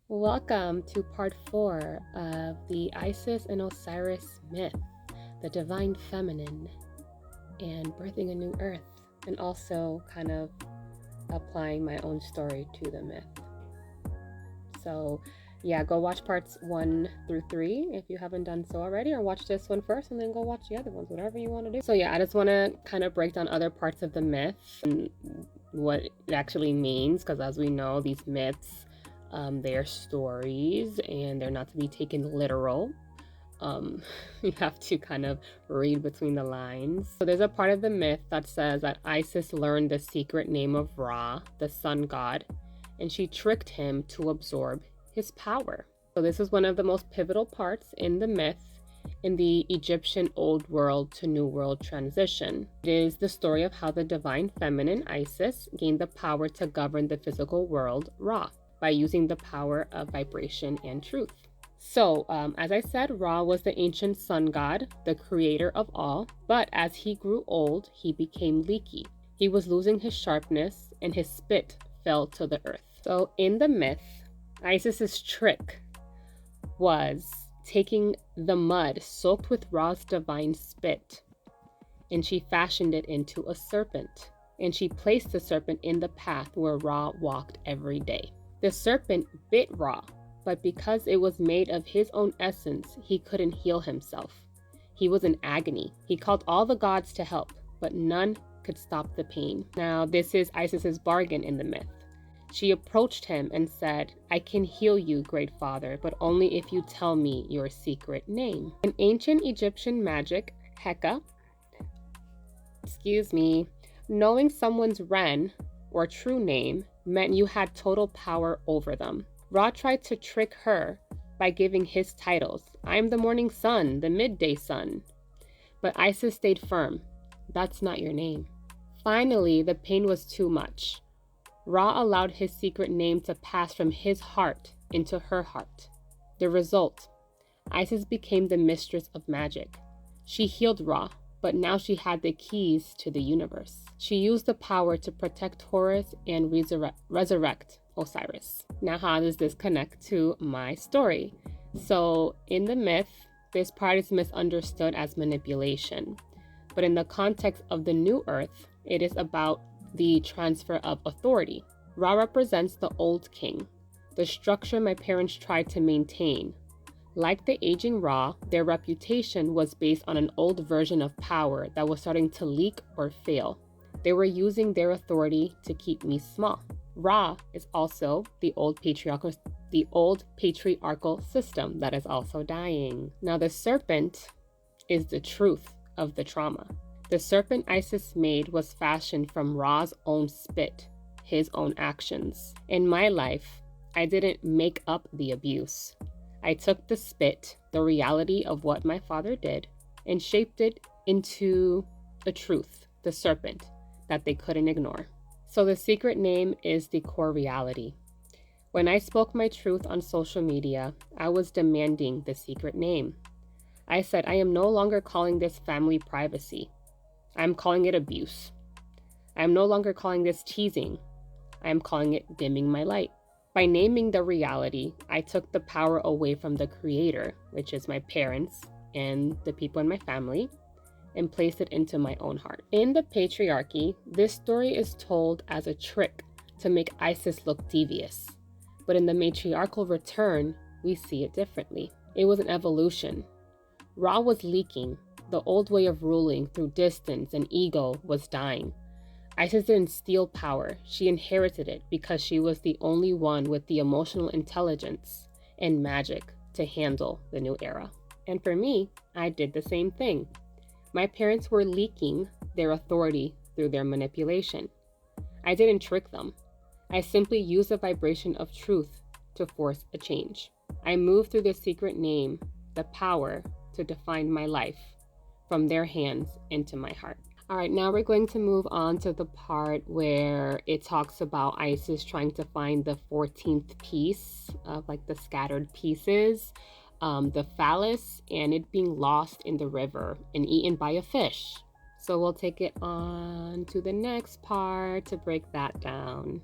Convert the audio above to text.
Welcome to part 4 of the Isis and Osiris myth, the divine feminine, and birthing a new earth, and also kind of applying my own story to the myth. So yeah, go watch parts 1 through 3 if you haven't done so already, or watch this one first and then go watch the other ones, whatever you want to do. So yeah, I just want to kind of break down other parts of the myth and what it actually means, because as we know, these myths, they are stories and they're not to be taken literal. You have to kind of read between the lines. So there's a part of the myth that says that Isis learned the secret name of Ra, the sun god, and she tricked him to absorb his power. So this is one of the most pivotal parts in the myth in the Egyptian Old World to New World transition. It is the story of how the divine feminine Isis gained the power to govern the physical world, Ra, by using the power of vibration and truth. So, as I said, Ra was the ancient sun god, the creator of all, but as he grew old, he became leaky. He was losing his sharpness and his spit fell to the earth. So in the myth, Isis's trick was taking the mud soaked with Ra's divine spit, and she fashioned it into a serpent, and she placed the serpent in the path where Ra walked every day. The serpent bit Ra, but because it was made of his own essence, he couldn't heal himself. He was in agony. He called all the gods to help, but none could stop the pain. Now, this is Isis's bargain in the myth. She approached him and said, "I can heal you, great father, but only if you tell me your secret name." In ancient Egyptian magic, Heka, knowing someone's Ren, or true name, meant you had total power over them. Ra tried to trick her by giving his titles. "I am the morning sun, the midday sun." But Isis stayed firm. "That's not your name." Finally, the pain was too much. Ra allowed his secret name to pass from his heart into her heart. The result, Isis became the mistress of magic. She healed Ra, but now she had the keys to the universe. She used the power to protect Horus and resurrect Osiris. Now, how does this connect to my story? So, in the myth, this part is misunderstood as manipulation. But in the context of the new earth, it is about the transfer of authority. Ra represents the old king, the structure my parents tried to maintain. Like the aging Ra, their reputation was based on an old version of power that was starting to leak or fail. They were using their authority to keep me small. Ra is also the old patriarchal system that is also dying. Now, the serpent is the truth of the trauma. The serpent Isis made was fashioned from Ra's own spit, his own actions. In my life, I didn't make up the abuse. I took the spit, the reality of what my father did, and shaped it into the truth, the serpent, that they couldn't ignore. So the secret name is the core reality. When I spoke my truth on social media, I was demanding the secret name. I said, "I am no longer calling this family privacy. I'm calling it abuse. I'm no longer calling this teasing. I'm calling it dimming my light." By naming the reality, I took the power away from the creator, which is my parents and the people in my family, and placed it into my own heart. In the patriarchy, this story is told as a trick to make Isis look devious. But in the matriarchal return, we see it differently. It was an evolution. Ra was leaking. The old way of ruling through distance and ego was dying. Isis didn't steal power. She inherited it because she was the only one with the emotional intelligence and magic to handle the new era. And for me, I did the same thing. My parents were leaking their authority through their manipulation. I didn't trick them. I simply used the vibration of truth to force a change. I moved through the secret name, the power to define my life, from their hands into my heart. All right, now we're going to move on to the part where it talks about Isis trying to find the 14th piece of like the scattered pieces, the phallus, and it being lost in the river and eaten by a fish. So we'll take it on to the next part to break that down.